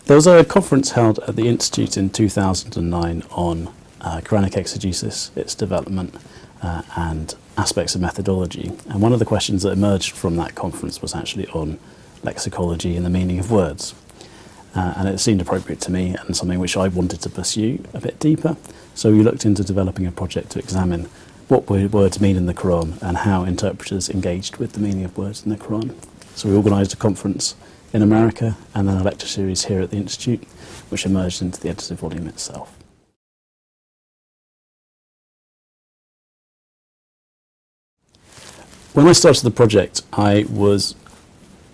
There was a conference held at the Institute in 2009 on Quranic exegesis, its development, and aspects of methodology. And one of the questions that emerged from that conference was actually on lexicology and the meaning of words. And it seemed appropriate to me and something which I wanted to pursue a bit deeper. So we looked into developing a project to examine what words mean in the Quran and how interpreters engaged with the meaning of words in the Quran. So we organised a conference in America and then a lecture series here at the Institute, which emerged into the edited volume itself. When I started the project, I was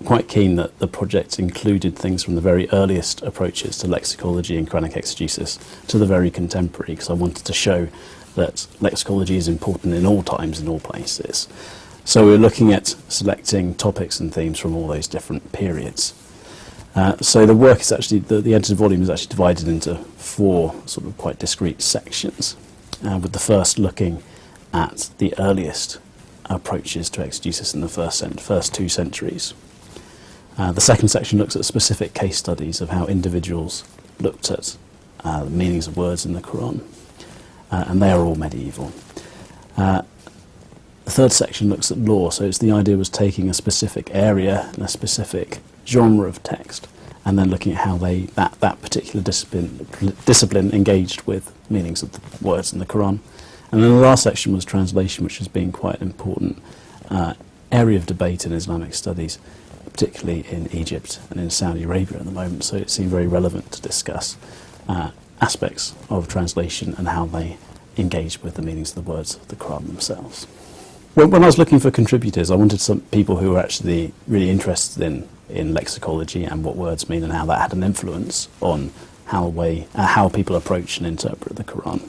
quite keen that the project included things from the very earliest approaches to lexicology and Quranic exegesis to the very contemporary, because I wanted to show that lexicology is important in all times, in all places. So we were looking at selecting topics and themes from all those different periods. So the work is actually, the edited volume is actually divided into 4 sort of quite discrete sections, with the first looking at the earliest approaches to exegesis in the first 2 centuries. The second section looks at specific case studies of how individuals looked at the meanings of words in the Quran, and they are all medieval. The third section looks at law, so it's the idea was taking a specific area and a specific genre of text, and then looking at how that particular discipline engaged with meanings of the words in the Quran. And then the last section was translation, which has been quite an important area of debate in Islamic studies, particularly in Egypt and in Saudi Arabia at the moment, so it seemed very relevant to discuss aspects of translation and how they engage with the meanings of the words of the Quran themselves. When I was looking for contributors, I wanted some people who were actually really interested in lexicology and what words mean and how that had an influence on how people approach and interpret the Quran.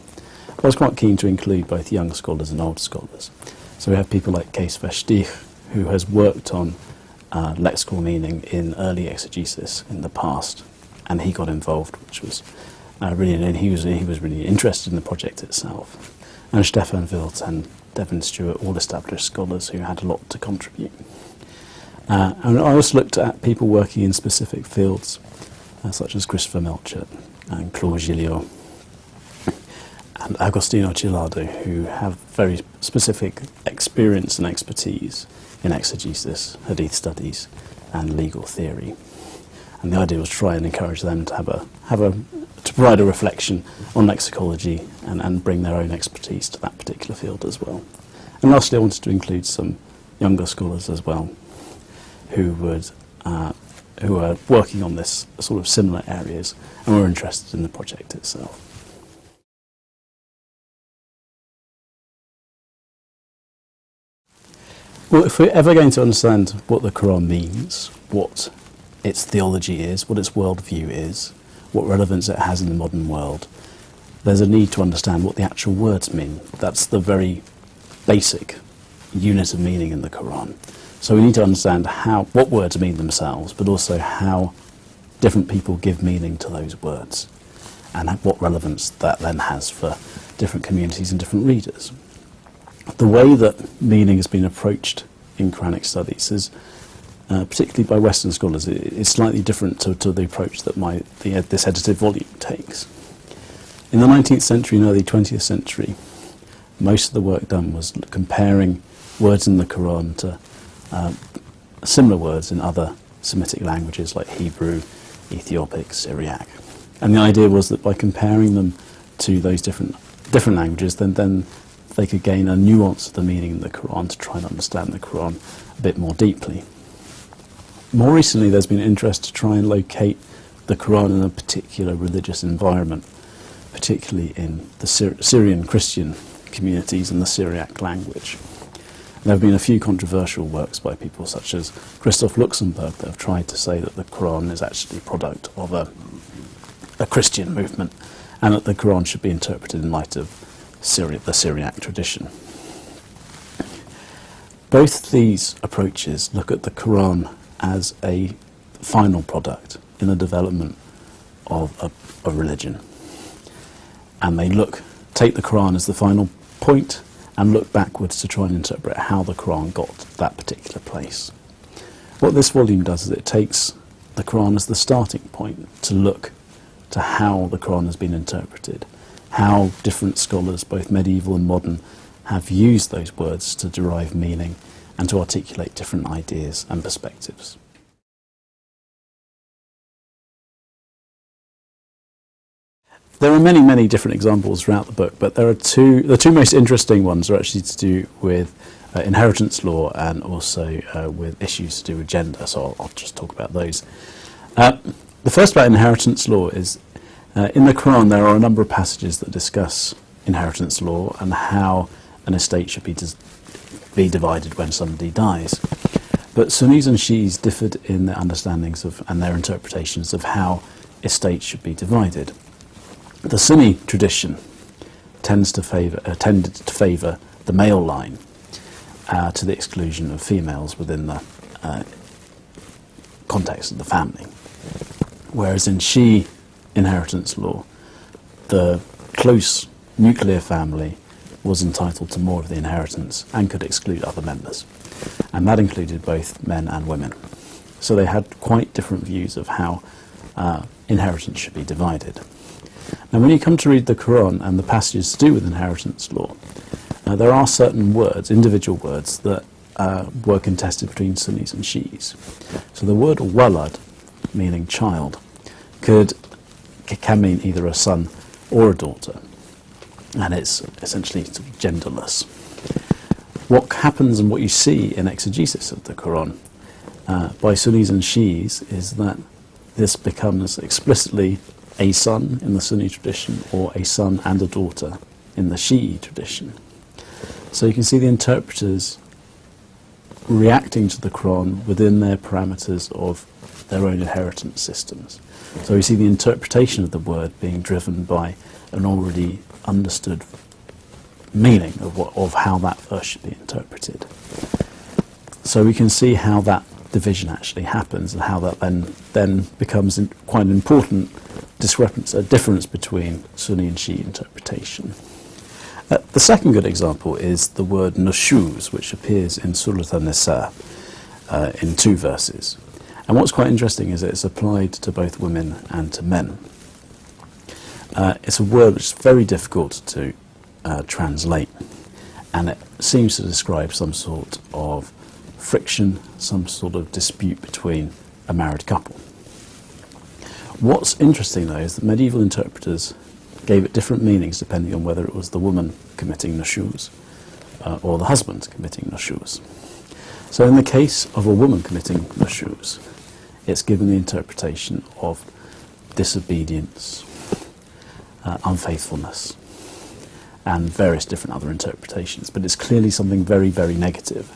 I was quite keen to include both young scholars and old scholars. So we have people like Kees Versteeg, who has worked on lexical meaning in early exegesis in the past, and he got involved, which was he was really interested in the project itself. And Stefan Wild and Devin Stewart, all established scholars who had a lot to contribute. And I also looked at people working in specific fields, such as Christopher Melchett and Claude Gilliot and Agostino Cilardo, who have very specific experience and expertise in exegesis, hadith studies, and legal theory. And the idea was to try and encourage them to to provide a reflection on lexicology and bring their own expertise to that particular field as well. And lastly, I wanted to include some younger scholars as well, who are working on this sort of similar areas and were interested in the project itself. Well, if we're ever going to understand what the Quran means, what its theology is, what its worldview is, what relevance it has in the modern world, there's a need to understand what the actual words mean. That's the very basic unit of meaning in the Quran. So we need to understand what words mean themselves, but also how different people give meaning to those words, and what relevance that then has for different communities and different readers. The way that meaning has been approached in Quranic studies is, particularly by Western scholars, is slightly different to the approach that this edited volume takes. In the 19th century and early 20th century, most of the work done was comparing words in the Quran to similar words in other Semitic languages like Hebrew, Ethiopic, Syriac. And the idea was that by comparing them to those different languages, then they could gain a nuance of the meaning in the Quran to try and understand the Quran a bit more deeply. More recently, there's been interest to try and locate the Quran in a particular religious environment, particularly in the Syrian Christian communities and the Syriac language. There have been a few controversial works by people such as Christoph Luxemburg that have tried to say that the Quran is actually a product of a Christian movement, and that the Quran should be interpreted in light of the Syriac tradition. Both these approaches look at the Quran as a final product in the development of a religion, and they take the Quran as the final point and look backwards to try and interpret how the Quran got to that particular place. What this volume does is it takes the Quran as the starting point to look to how the Quran has been interpreted, how different scholars, both medieval and modern, have used those words to derive meaning and to articulate different ideas and perspectives. There are many, many different examples throughout the book, but the two most interesting ones are actually to do with inheritance law and also with issues to do with gender, so I'll just talk about those. The first about inheritance law is, in the Quran there are a number of passages that discuss inheritance law and how an estate should be divided when somebody dies. But Sunnis and Shi'is differed in their understandings of and their interpretations of how estates should be divided. The Sunni tradition tended to favour the male line to the exclusion of females within the context of the family. Whereas in Shi inheritance law, the close nuclear family was entitled to more of the inheritance and could exclude other members. And that included both men and women. So they had quite different views of how inheritance should be divided. Now when you come to read the Quran and the passages to do with inheritance law, there are certain words, individual words, that were contested between Sunnis and Shi'is. So the word walad, meaning child, can mean either a son or a daughter, and it's essentially sort of genderless. What happens and what you see in exegesis of the Quran by Sunnis and Shi'is is that this becomes explicitly a son in the Sunni tradition or a son and a daughter in the Shi'i tradition. So you can see the interpreters reacting to the Quran within their parameters of their own inheritance systems. So we see the interpretation of the word being driven by an already understood meaning of how that verse should be interpreted. So we can see how that division actually happens and how that then becomes quite an important difference between Sunni and Shi'i interpretation. The second good example is the word nushuz, which appears in Surah An-Nisa in 2 verses. And what's quite interesting is that it's applied to both women and to men. It's a word which is very difficult to translate, and it seems to describe some sort of friction, some sort of dispute between a married couple. What's interesting though is that medieval interpreters gave it different meanings depending on whether it was the woman committing nushuz or the husband committing nushuz. So in the case of a woman committing nushuz, it's given the interpretation of disobedience, unfaithfulness, and various different other interpretations. But it's clearly something very, very negative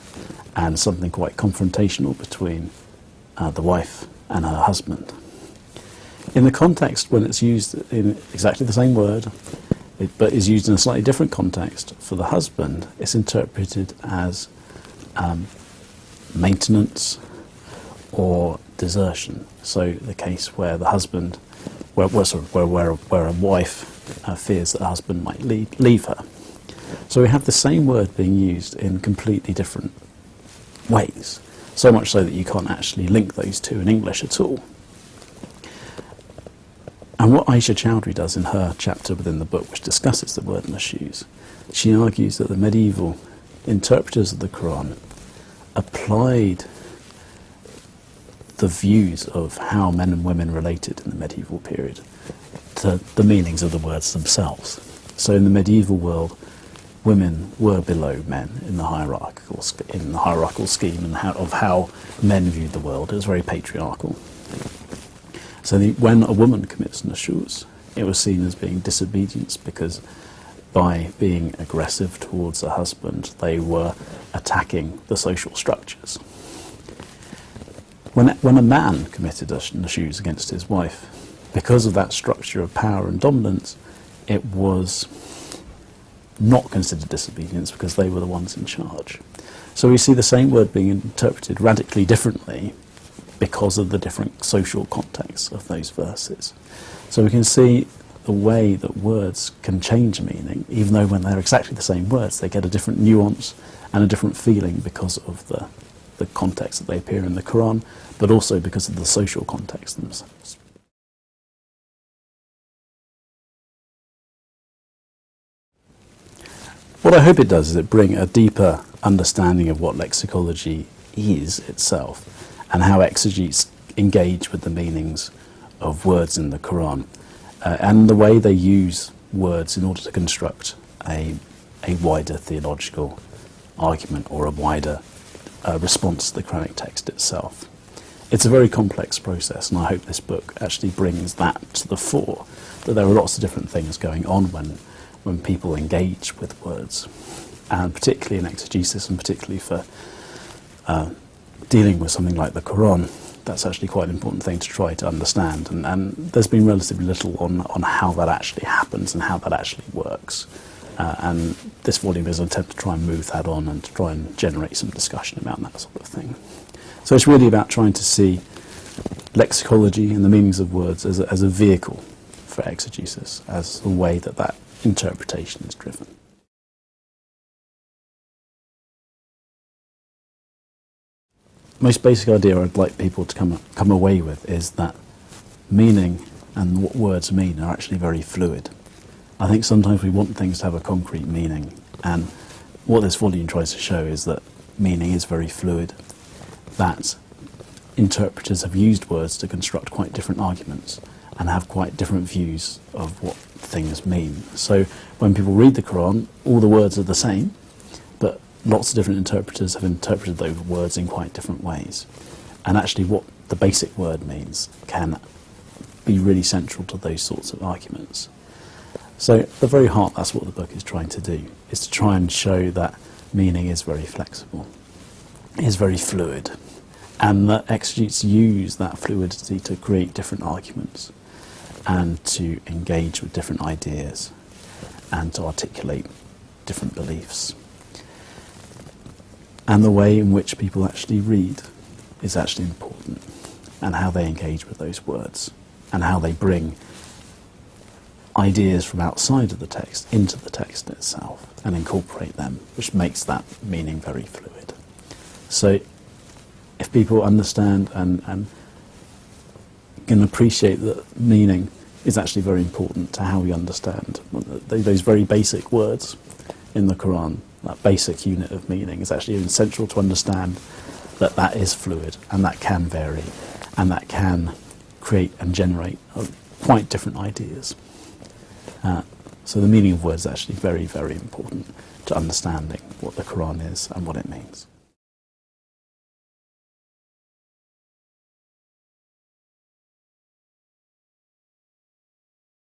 and something quite confrontational between the wife and her husband. In the context when it's used in exactly the same word, but is used in a slightly different context for the husband, it's interpreted as maintenance or desertion. So the case where the husband, where a wife fears that her husband might leave her. So we have the same word being used in completely different ways, so much so that you can't actually link those two in English at all. And what Aisha Chowdhury does in her chapter within the book, which discusses the word nushuz, she argues that the medieval interpreters of the Quran applied the views of how men and women related in the medieval period to the meanings of the words themselves. So in the medieval world, women were below men in the hierarchical scheme and of how men viewed the world. It was very patriarchal. So when a woman commits nushuz, it was seen as being disobedience, because by being aggressive towards a husband, they were attacking the social structures. When a man committed nushuz against his wife, because of that structure of power and dominance, it was not considered disobedience because they were the ones in charge. So we see the same word being interpreted radically differently because of the different social contexts of those verses. So we can see the way that words can change meaning, even though when they're exactly the same words, they get a different nuance and a different feeling because of the the context that they appear in the Quran, but also because of the social context themselves. What I hope it does is it bring a deeper understanding of what lexicology is itself and how exegetes engage with the meanings of words in the Quran and the way they use words in order to construct a wider theological argument or a wider response to the Quranic text itself. It's a very complex process, and I hope this book actually brings that to the fore, that there are lots of different things going on when people engage with words, and particularly in exegesis and particularly for dealing with something like the Quran. That's actually quite an important thing to try to understand, and there's been relatively little on how that actually happens and how that actually works. And this volume is an attempt to try and move that on and to try and generate some discussion about that sort of thing. So it's really about trying to see lexicology and the meanings of words as a vehicle for exegesis, as the way that interpretation is driven. Most basic idea I'd like people to come away with is that meaning and what words mean are actually very fluid. I think sometimes we want things to have a concrete meaning, and what this volume tries to show is that meaning is very fluid, that interpreters have used words to construct quite different arguments and have quite different views of what things mean. So when people read the Quran, all the words are the same, but lots of different interpreters have interpreted those words in quite different ways. And actually what the basic word means can be really central to those sorts of arguments. So at the very heart, that's what the book is trying to do, is to try and show that meaning is very flexible, is very fluid, and that exegetes use that fluidity to create different arguments and to engage with different ideas and to articulate different beliefs. And the way in which people actually read is actually important, and how they engage with those words and how they bring ideas from outside of the text into the text itself and incorporate them, which makes that meaning very fluid. So if people understand and can appreciate that meaning is actually very important to how we understand those very basic words in the Quran, that basic unit of meaning is actually essential to understand that that is fluid and that can vary and that can create and generate quite different ideas. So the meaning of words is actually very, very important to understanding what the Quran is and what it means.